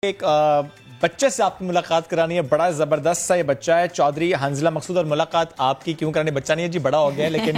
ایک بچے سے آپ کی ملاقات کرانی ہے. بڑا زبردست سا یہ بچہ ہے, چودھری حنزلہ مقصود. اور ملاقات آپ کی کیوں کرانی؟ بچہ نہیں ہے جی, بڑا ہو گیا ہے, لیکن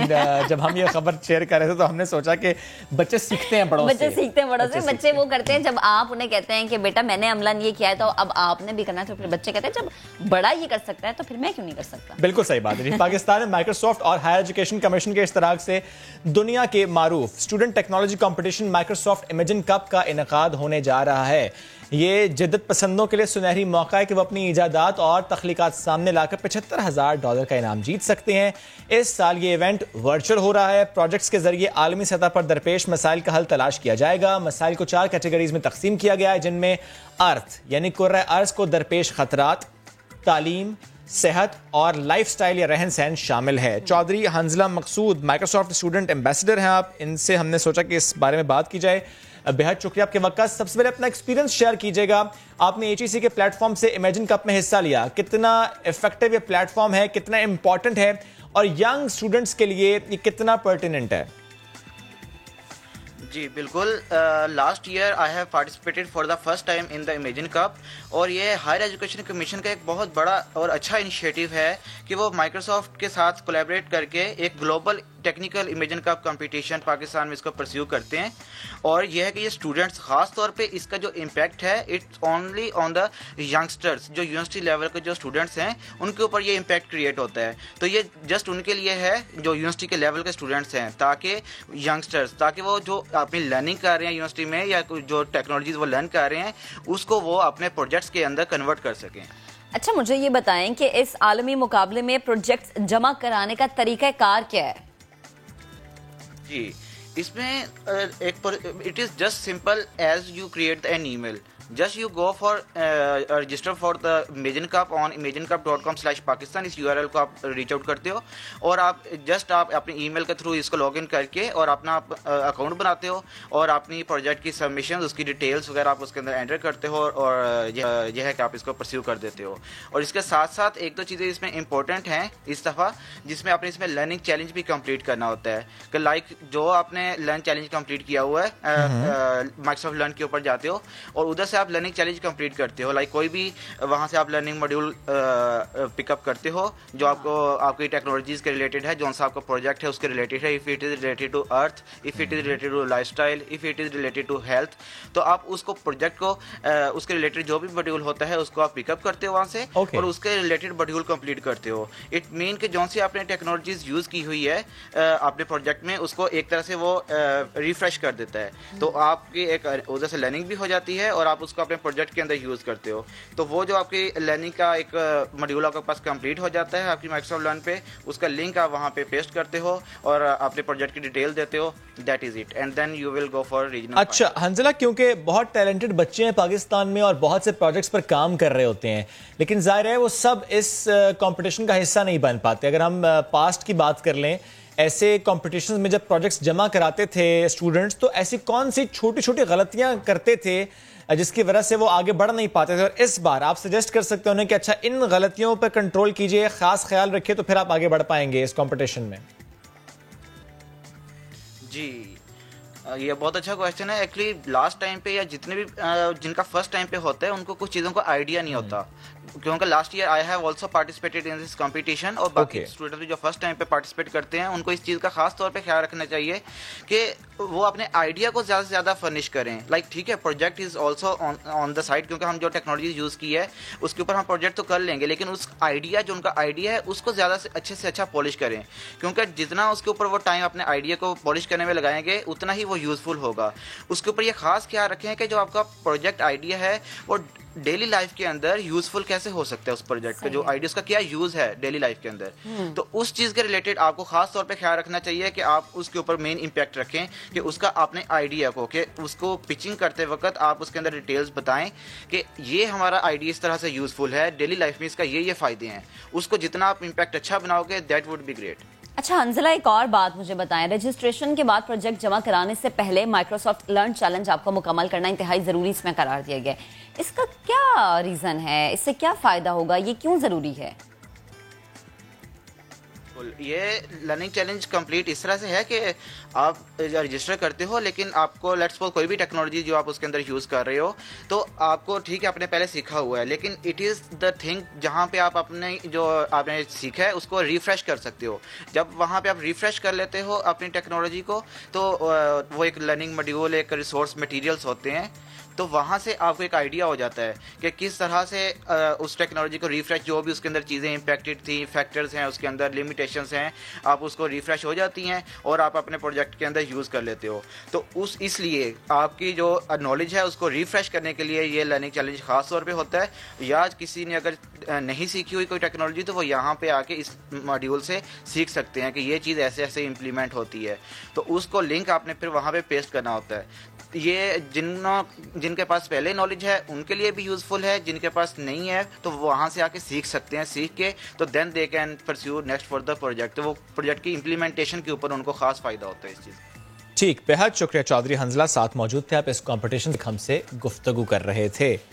جب ہم یہ خبر شیئر کر رہے تھے تو ہم نے سوچا کہ بچے سیکھتے ہیں بڑوں سے. بچے سیکھتے ہیں بڑوں سے. بچے وہ کرتے ہیں جب آپ انہیں کہتے ہیں کہ بیٹا میں نے عملاً یہ کیا ہے تو اب آپ نے بھی کرنا ہے, تو پھر بچے کہتے ہیں جب بڑا یہ کر سکتا ہے تو پھر میں کیوں نہیں کر سکتا. بالکل صحیح بات ہے جی. پاکستان میں مائیکروسافٹ اور ہائر ایجوکیشن کمیشن کے اشتراک سے دنیا کے معروف student technology competition Microsoft imagine cup کا انعقاد ہونے جا رہا ہے. یہ جدت پسندوں کے لیے سنہری موقع ہے کہ وہ اپنی ایجادات اور تخلیقات سامنے لا کر $75,000 کا انعام جیت سکتے ہیں. اس سال یہ ایونٹ ورچوئل ہو رہا ہے. پروجیکٹس کے ذریعے عالمی سطح پر درپیش مسائل کا حل تلاش کیا جائے گا. مسائل کو 4 کیٹیگریز میں تقسیم کیا گیا ہے, جن میں ارتھ یعنی کرۂ ارض کو درپیش خطرات, تعلیم, صحت اور لائف سٹائل یا رہن سہن شامل ہے. چودھری حنزلہ مقصود مائیکروسافٹ اسٹوڈنٹ ایمبیسڈر ہیں آپ. ان سے ہم نے سوچا کہ اس بارے میں بات کی جائے. بہت شکریہ آپ کے وقت کا. سب سے پہلے اپنا ایکسپیرینس شیئر کیجیے گا. آپ نے HEC کے پلیٹ فارم سے امیجن کپ میں حصہ لیا, کتنا افیکٹو یہ پلیٹ فارم ہے, کتنا امپورٹنٹ ہے, اور ینگ اسٹوڈنٹس کے لیے یہ کتنا پرٹیننٹ ہے؟ جی بالکل. Last year I have participated for the first time in the Imagine Cup, اور یہ ہائر ایجوکیشن کمیشن کا ایک بہت بڑا اور اچھا انیشیٹو ہے کہ وہ مائیکروسافٹ کے ساتھ کولیبریٹ کر کے ایک global technical imagine cup competition Pakistan میں اس کو پرسیو کرتے ہیں. اور یہ ہے کہ یہ اسٹوڈنٹس خاص طور پہ اس کا جو امپیکٹ ہے it's only on the youngsters, جو یونیورسٹی لیول کے جو اسٹوڈنٹس ہیں ان کے اوپر یہ امپیکٹ کریٹ ہوتا ہے. تو یہ جسٹ ان کے لیے ہے جو یونیورسٹی کے لیول کے اسٹوڈنٹس ہیں, تاکہ ینگسٹرس, تاکہ وہ جو اپنی لرننگ کر رہے ہیں یونیورسٹی میں یا جو ٹیکنالوجیز وہ لرن کر رہے ہیں اس کو وہ اپنے پروجیکٹس کے اندر کنورٹ کر سکیں. اچھا مجھے یہ بتائیں کہ اس عالمی مقابلے میں پروجیکٹس جمع کرانے کا طریقہ کار کیا ہے؟ جی اس میں it is just simple as you create an email. Just you go for register for the Imagine Cup on imagecup.com/Pakistan. اس URL کو آپ ریچ آؤٹ کرتے ہو اور آپ اپنے ای میل کے تھرو اس کو لاگ ان کر کے اور اپنا اکاؤنٹ بناتے ہو اور اپنی پروجیکٹ کی سبمیشن, اس کی ڈیٹیلس وغیرہ آپ اس کے اندر انٹر کرتے ہو, اور یہ ہے کہ آپ اس کو پرسیو کر دیتے ہو. اور اس کے ساتھ ساتھ ایک دو چیزیں اس میں امپورٹنٹ ہیں اس دفعہ, جس میں آپ نے اس میں لرننگ چیلنج بھی کمپلیٹ کرنا ہوتا ہے. کہ لائک جو آپ نے لرن چیلنج کمپلیٹ کیا ہوا ہے مائیکروسافٹ لرن کے اوپر جاتے ہو اور ادھر سے آپ لرننگ چیلنج کمپلیٹ کرتے ہو. لائک کوئی بھی وہاں سے آپ لرننگ ماڈیول پک اپ کرتے ہو جو آپ کی ٹیکنالوجیز کے ریلیٹڈ ہے, جو سا آپ کا پروجیکٹ ہے اس کے ریلیٹڈ ہے. If it is related to earth, if it is related to lifestyle, if it is related to health, تو آپ اس کو پروجیکٹ کو اس کے ریلیٹڈ جو بھی ماڈیول ہوتا ہے اس کو آپ پک اپ کرتے ہو وہاں سے اور اس کے ریلیٹڈ ماڈیول کمپلیٹ کرتے ہو. اٹ مین کہ جون سی آپ نے ٹیکنالوجیز یوز کی ہوئی ہے اپنے پروجیکٹ میں اس کو ایک طرح سے وہ ریفریش کر دیتا ہے. تو آپ کی ایک ادھر سے لرننگ بھی ہو جاتی ہے اور آپ اس کو اپنے پروجیکٹ کے اندر یوز کرتے ہو. تو وہ جو آپ کی لرننگ کا ایک ماڈیول آپ کے پاس کمپلیٹ ہو جاتا ہے آپ کی مائیکروسافٹ لرن پہ, اس کا لنک آپ وہاں پہ پیسٹ کرتے ہو اور اپنے پروجیکٹ کی ڈیٹیل دیتے ہو. That is it, and then you will go for regional. اچھا حنزلہ, کیونکہ بہت ٹیلنٹڈ بچے ہیں پاکستان میں اور بہت سے پروجیکٹس پر کام کر رہے ہوتے ہیں, لیکن ظاہر ہے وہ سب اس کمپٹیشن کا حصہ نہیں بن پاتے. اگر ہم پاسٹ کی بات کر لیں, ایسے کمپٹیشنز میں جب پروجیکٹس جمع کراتے تھے اسٹوڈنٹس, تو ایسی کون سی چھوٹی چھوٹی غلطیاں کرتے تھے جس کی وجہ سے وہ آگے بڑھ نہیں پاتے تھے؟ اور اس بار آپ سجیسٹ کر سکتے ہیں کہ اچھا ان غلطیوں پر کنٹرول کیجئے, خاص خیال رکھیے, تو پھر آپ آگے بڑھ پائیں گے اس کمپٹیشن میں. جی یہ بہت اچھا کویشچن ہے. ایکچولی لاسٹ ٹائم پہ یا جتنے بھی جن کا فرسٹ ٹائم پہ ہوتا ہے ان کو کچھ چیزوں کا آئیڈیا نہیں ہوتا, کیونکہ last year I have also participated in this competition. اور باقی اسٹوڈنٹ بھی جو فرسٹ ٹائم پہ پارٹیسپیٹ کرتے ہیں ان کو اس چیز کا خاص طور پہ خیال رکھنا چاہیے کہ وہ اپنے آئیڈیا کو زیادہ سے زیادہ فرنش کریں. لائک ٹھیک ہے project is also on the side, کیونکہ ہم جو ٹیکنالوجی یوز کی ہے اس کے اوپر ہم پروجیکٹ تو کر لیں گے, لیکن اس آئیڈیا جو ان کا آئیڈیا ہے اس کو زیادہ سے اچھا پالش کریں, کیونکہ جتنا اس کے اوپر وہ ٹائم اپنے آئیڈیا کو پالش کرنے میں لگائیں گے اتنا ہی وہ یوزفل ہوگا. اس کے اوپر یہ خاص خیال رکھیں کہ جو آپ کا پروجیکٹ آئیڈیا ہے وہ ڈیلی لائف کے اندر یوزفل کیسے ہو سکتا ہے, اس پروجیکٹ کا جو آئیڈیا اس کا کیا یوز ہے ڈیلی لائف کے اندر. تو اس چیز کے ریلیٹڈ آپ کو خاص طور پہ خیال رکھنا چاہیے کہ آپ اس کے اوپر مین امپیکٹ رکھیں کہ اس کا اپنے آئیڈیا کو, کہ اس کو پچنگ کرتے وقت آپ اس کے اندر ڈیٹیلز بتائیں کہ یہ ہمارا آئیڈیا اس طرح سے یوزفل ہے ڈیلی لائف میں, اس کا یہ فائدے ہیں. اس کو جتنا آپ امپیکٹ اچھا بناؤ گے دیٹ وڈ بی گریٹ. اچھا حنزلہ, ایک اور بات مجھے بتائیں, رجسٹریشن کے بعد پروجیکٹ جمع کرانے سے پہلے مائیکروسافٹ لرن چیلنج آپ کو مکمل کرنا انتہائی ضروری اس میں قرار دیا گیا ہے. اس کا کیا ریزن ہے, اس سے کیا فائدہ ہوگا, یہ کیوں ضروری ہے؟ یہ لرننگ چیلنج کمپلیٹ اس طرح سے ہے کہ آپ رجسٹر کرتے ہو، لیکن آپ کو لیٹس سپوز کوئی بھی ٹیکنالوجی جو آپ اس کے اندر یوز کر رہے ہو، تو آپ کو ٹھیک ہے آپ نے پہلے سیکھا ہوا ہے، لیکن اٹ از دا تھنگ جہاں پہ آپ اپنے جو آپ نے سیکھا ہے اس کو ریفریش کر سکتے ہو. جب وہاں پہ آپ ریفریش کر لیتے ہو اپنی ٹیکنالوجی کو، تو وہ ایک لرننگ ماڈیول، ایک ریسورس مٹیریلس ہوتے ہیں، تو وہاں سے آپ کو ایک آئیڈیا ہو جاتا ہے کہ کس طرح سے اس ٹیکنالوجی کو ریفریش، جو بھی اس کے اندر چیزیں امپیکٹڈ تھیں، فیکٹرز ہیں اس کے اندر، لمیٹیشنز ہیں، آپ اس کو ریفریش ہو جاتی ہیں اور آپ اپنے پروجیکٹ کے اندر یوز کر لیتے ہو. تو اس لیے آپ کی جو نالج ہے اس کو ریفریش کرنے کے لیے یہ لرننگ چیلنج خاص طور پہ ہوتا ہے. یا کسی نے اگر نہیں سیکھی ہوئی کوئی ٹیکنالوجی تو وہ یہاں پہ آ کے اس ماڈیول سے سیکھ سکتے ہیں کہ یہ چیز ایسے ایسے امپلیمنٹ ہوتی ہے، تو اس کو لنک آپ نے پھر وہاں پہ پیسٹ کرنا ہوتا ہے. یہ جن کے پاس پہلے نالج ہے ان کے لیے بھی یوزفل ہے، جن کے پاس نہیں ہے تو وہاں سے آ کے سیکھ سکتے ہیں. سیکھ کے تو then they can perceive next for the project. وہ پروجیکٹ کی امپلیمنٹیشن کے اوپر ان کو خاص فائدہ ہوتا ہے اس چیز. ٹھیک، بہت شکریہ چودھری حنزلہ، ساتھ موجود تھے آپ اس کمپٹیشن ہم سے گفتگو کر رہے تھے.